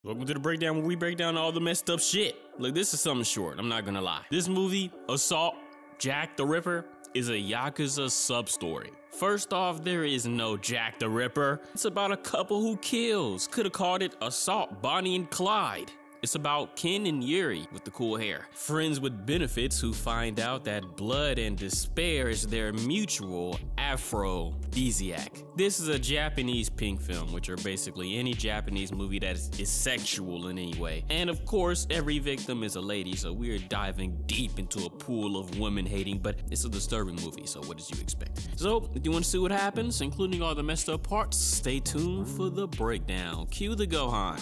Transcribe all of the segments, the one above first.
Welcome to the breakdown where we break down all the messed up shit. Look, this is something short, I'm not gonna lie. This movie, Assault Jack the Ripper, is a Yakuza sub-story. First off, there is no Jack the Ripper. It's about a couple who kills. Could've called it Assault Bonnie and Clyde. It's about Ken and Yuri with the cool hair, friends with benefits who find out that blood and despair is their mutual aphrodisiac. This is a Japanese pink film, which are basically any Japanese movie that is sexual in any way. And of course, every victim is a lady, so we're diving deep into a pool of women hating, but it's a disturbing movie, so what did you expect? So, if you want to see what happens, including all the messed up parts, stay tuned for the breakdown. Cue the Gohan.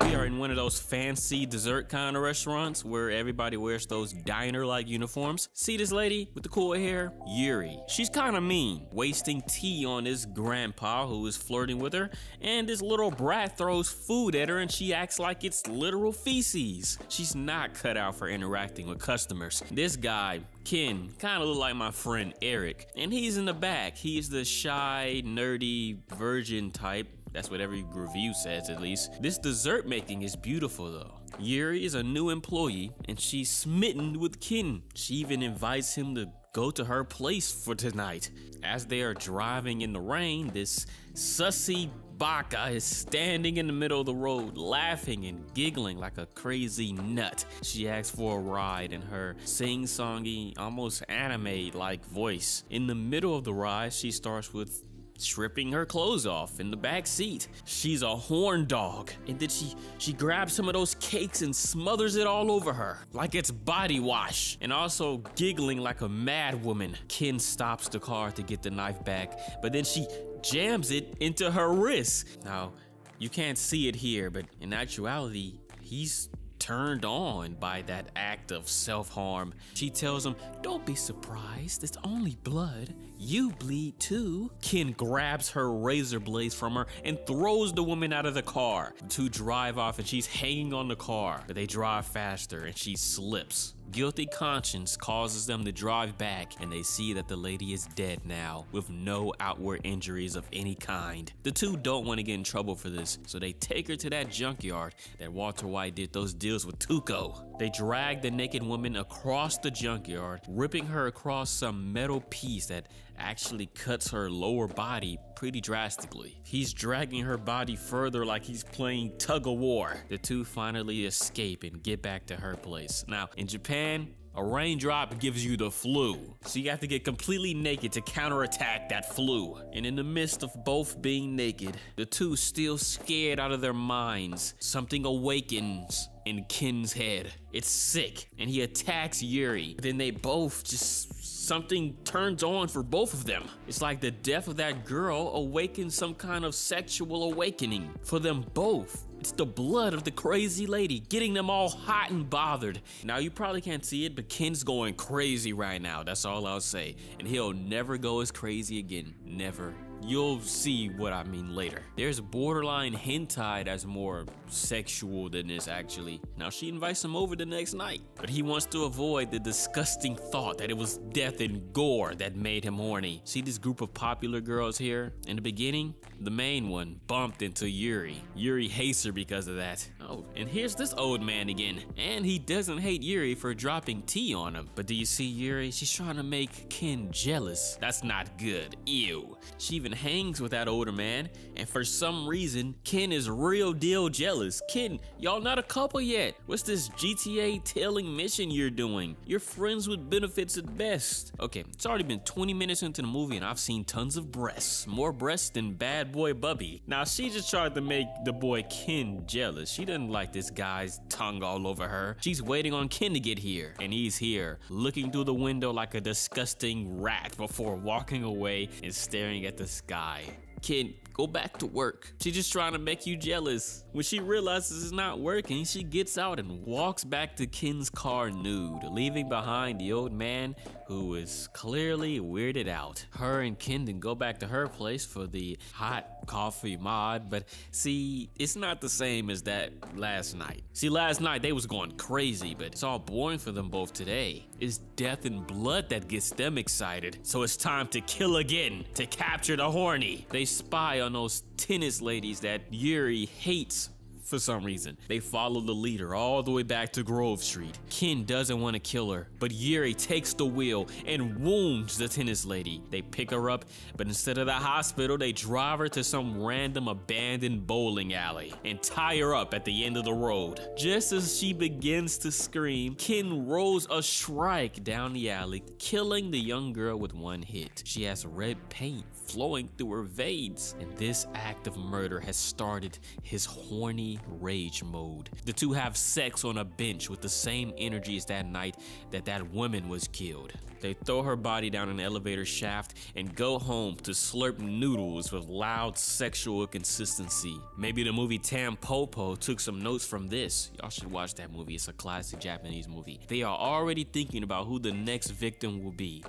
We are in one of those fancy dessert kind of restaurants where everybody wears those diner-like uniforms. See this lady with the cool hair? Yuri. She's kind of mean, wasting tea on this grandpa who is flirting with her, and this little brat throws food at her and she acts like it's literal feces. She's not cut out for interacting with customers. This guy, Ken, kind of look like my friend Eric, and he's in the back. He's the shy, nerdy, virgin type. That's what every review says, at least. This dessert making is beautiful though. Yuri is a new employee and she's smitten with Ken. She even invites him to go to her place for tonight. As they are driving in the rain, this sussy baka is standing in the middle of the road, laughing and giggling like a crazy nut. She asks for a ride in her sing-songy, almost anime-like voice. In the middle of the ride, she starts with stripping her clothes off in the back seat. She's a horn dog, and then she grabs some of those cakes and smothers it all over her like it's body wash, and also giggling like a mad woman. Ken stops the car to get the knife back, but then she jams it into her wrist. Now, you can't see it here, but in actuality, he's turned on by that act of self-harm. She tells him, "Don't be surprised, it's only blood. You bleed too." Ken grabs her razor blades from her and throws the woman out of the car. The two drive off and she's hanging on the car, but they drive faster and she slips. Guilty conscience causes them to drive back, and they see that the lady is dead now with no outward injuries of any kind. The two don't want to get in trouble for this, so they take her to that junkyard that Walter White did those deals with Tuco. They drag the naked woman across the junkyard, ripping her across some metal piece that actually cuts her lower body pretty drastically. He's dragging her body further like he's playing tug of war. The two finally escape and get back to her place. Now, in Japan, a raindrop gives you the flu, so you have to get completely naked to counterattack that flu. And in the midst of both being naked, the two still scared out of their minds, something awakens in Ken's head. It's sick, and he attacks Yuri. Then they both something turns on for both of them. It's like the death of that girl awakens some kind of sexual awakening for them both. It's the blood of the crazy lady getting them all hot and bothered. Now, you probably can't see it, but Ken's going crazy right now. That's all I'll say. And he'll never go as crazy again. Never. You'll see what I mean later. There's borderline hentai that's more sexual than this, actually. Now, she invites him over the next night, but he wants to avoid the disgusting thought that it was death and gore that made him horny. See this group of popular girls here? In the beginning, the main one bumped into Yuri. Yuri hates her because of that. Oh, and here's this old man again. And he doesn't hate Yuri for dropping tea on him. But do you see Yuri? She's trying to make Ken jealous. That's not good. Ew. She even hangs with that older man, and for some reason, Ken is real deal jealous. Ken, y'all not a couple yet. What's this GTA tailing mission you're doing? You're friends with benefits at best. Okay, it's already been 20 minutes into the movie and I've seen tons of breasts. More breasts than bad boy Bubby. Now, she just tried to make the boy Ken jealous. She doesn't like this guy's tongue all over her. She's waiting on Ken to get here, and he's here, looking through the window like a disgusting rat before walking away and staring at the sky. Ken, Go back to work. She's just trying to make you jealous. When she realizes it's not working, she gets out and walks back to Ken's car nude, leaving behind the old man who is clearly weirded out. Her and Ken then go back to her place for the hot coffee mod, but see, it's not the same as that last night. See, last night they was going crazy, but it's all boring for them both today. It's death and blood that gets them excited, so it's time to kill again, to capture the horny. They spy on those tennis ladies that Yuri hates for some reason. They follow the leader all the way back to Grove Street. Ken doesn't want to kill her, but Yuri takes the wheel and wounds the tennis lady. They pick her up, but instead of the hospital, they drive her to some random abandoned bowling alley and tie her up at the end of the road. Just as she begins to scream, Ken rolls a strike down the alley, killing the young girl with one hit. She has red paint flowing through her veins, and this act of murder has started his horny rage mode. The two have sex on a bench with the same energy as that night that woman was killed. They throw her body down an elevator shaft and go home to slurp noodles with loud sexual consistency. Maybe the movie Tampopo took some notes from this. Y'all should watch that movie. It's a classic Japanese movie. They are already thinking about who the next victim will be.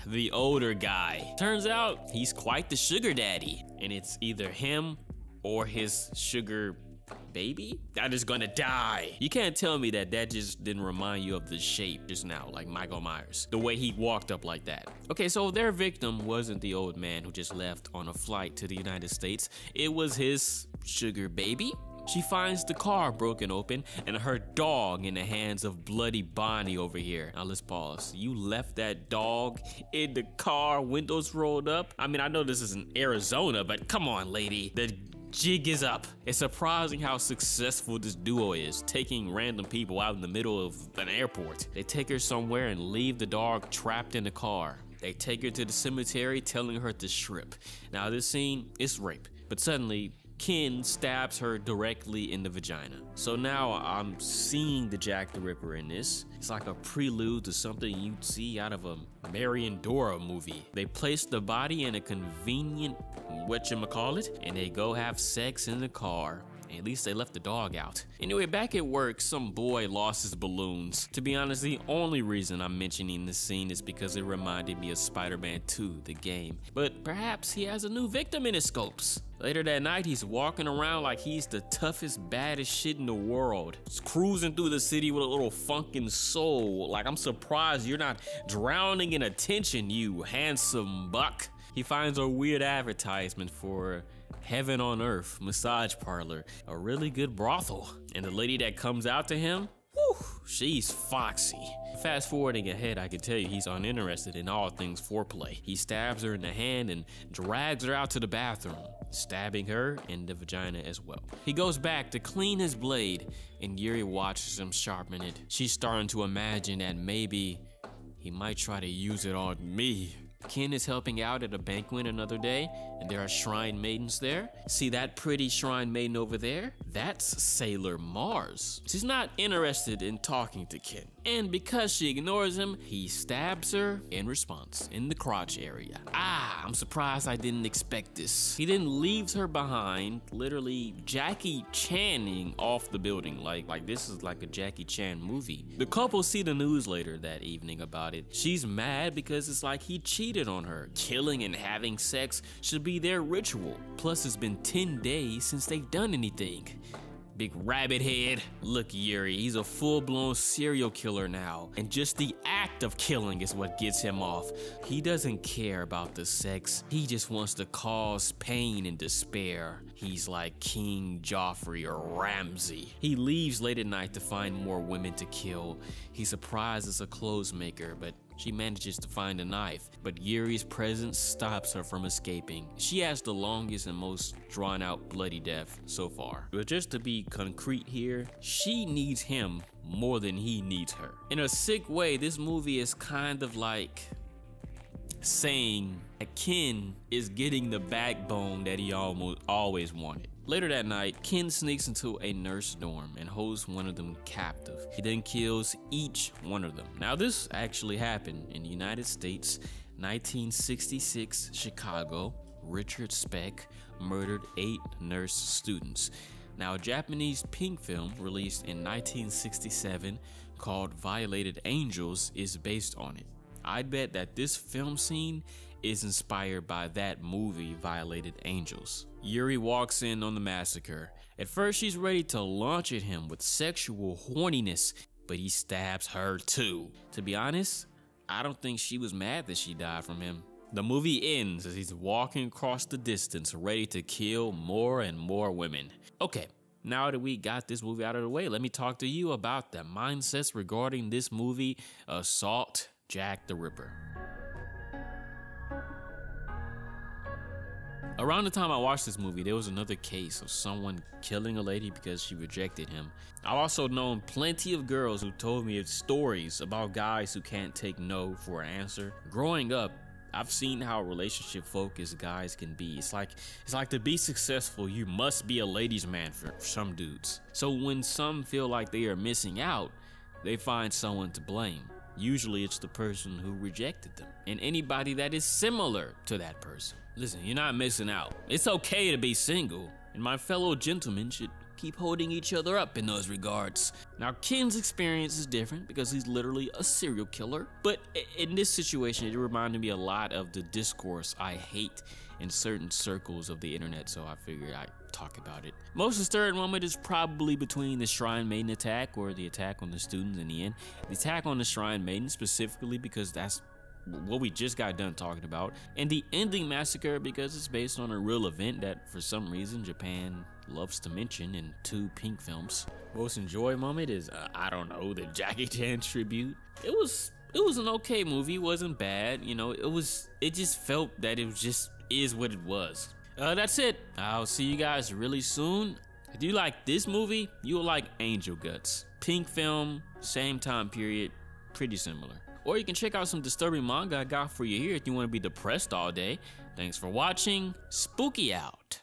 The older guy. Turns out he's quite the sugar daddy, and it's either him or his sugar baby that is gonna die. You can't tell me that just didn't remind you of the shape just now, like Michael Myers, the way he walked up like that. Okay, so their victim wasn't the old man who just left on a flight to the United States. It was his sugar baby. She finds the car broken open and her dog in the hands of bloody Bonnie over here. Now let's pause. You left that dog in the car, windows rolled up? I mean, I know this is in Arizona, but come on, lady. The jig is up. It's surprising how successful this duo is, taking random people out in the middle of an airport. They take her somewhere and leave the dog trapped in the car. They take her to the cemetery, telling her to strip. Now this scene is rape, but suddenly Ken stabs her directly in the vagina. So now I'm seeing the Jack the Ripper in this. It's like a prelude to something you'd see out of a Marion Dora movie. They place the body in a convenient whatchamacallit, and they go have sex in the car. At least they left the dog out. Anyway, back at work, some boy lost his balloons. To be honest, the only reason I'm mentioning this scene is because it reminded me of Spider-Man 2, the game. But perhaps he has a new victim in his scopes. Later that night, he's walking around like he's the toughest, baddest shit in the world. He's cruising through the city with a little funkin' soul. Like, I'm surprised you're not drowning in attention, you handsome buck. He finds a weird advertisement for Heaven on Earth massage parlor, a really good brothel. And the lady that comes out to him, whew, she's foxy. Fast forwarding ahead, I can tell you he's uninterested in all things foreplay. He stabs her in the hand and drags her out to the bathroom, stabbing her in the vagina as well. He goes back to clean his blade, and Yuri watches him sharpen it. She's starting to imagine that maybe he might try to use it on me. Ken is helping out at a banquet another day, and there are shrine maidens there. See that pretty shrine maiden over there? That's Sailor Mars. She's not interested in talking to Ken, and because she ignores him, he stabs her in response in the crotch area. I'm surprised I didn't expect this. He then leaves her behind, literally Jackie Channing off the building. Like this is like a Jackie Chan movie. The couple see the news later that evening about it. She's mad because it's like he cheated on her. Killing and having sex should be their ritual. Plus, it's been 10 days since they've done anything. Big rabbit head. Look, Yuri, he's a full-blown serial killer now, and just the act of killing is what gets him off. He doesn't care about the sex. He just wants to cause pain and despair. He's like King Joffrey or Ramsay. He leaves late at night to find more women to kill. He surprises a clothes maker, but she manages to find a knife, but Yuri's presence stops her from escaping. She has the longest and most drawn out bloody death so far. But just to be concrete here, she needs him more than he needs her. In a sick way, this movie is kind of like saying that Ken is getting the backbone that he always wanted. Later that night, Ken sneaks into a nurse dorm and holds one of them captive. He then kills each one of them. Now, this actually happened in the United States, 1966, Chicago, Richard Speck murdered 8 nurse students. Now, a Japanese pink film released in 1967 called Violated Angels is based on it. I'd bet that this film scene is inspired by that movie, Violated Angels. Yuri walks in on the massacre. At first, she's ready to launch at him with sexual horniness, but he stabs her too. To be honest, I don't think she was mad that she died from him. The movie ends as he's walking across the distance, ready to kill more and more women. Okay, now that we got this movie out of the way, let me talk to you about the mindsets regarding this movie, Assault Jack the Ripper. Around the time I watched this movie, there was another case of someone killing a lady because she rejected him. I've also known plenty of girls who told me stories about guys who can't take no for an answer. Growing up, I've seen how relationship focused guys can be. It's like to be successful, you must be a ladies' man for some dudes. So when some feel like they are missing out, they find someone to blame. Usually it's the person who rejected them and anybody that is similar to that person. Listen, you're not missing out. It's okay to be single, and my fellow gentlemen should keep holding each other up in those regards. Now, Ken's experience is different because he's literally a serial killer, but in this situation, it reminded me a lot of the discourse I hate in certain circles of the internet, so I figured I'd talk about it. Most disturbing moment is probably between the Shrine Maiden attack or the attack on the students in the end. The attack on the Shrine Maiden specifically because that's what we just got done talking about, and the ending massacre because it's based on a real event that for some reason Japan loves to mention in 2 pink films. Most enjoyable moment is, I don't know, the Jackie Chan tribute. It was an okay movie, it wasn't bad, you know, it just felt that it just is what it was. That's it. I'll see you guys really soon. If you like this movie, you'll like Angel Guts. Pink film, same time period, pretty similar. Or you can check out some disturbing manga I got for you here if you want to be depressed all day. Thanks for watching. Spooky out.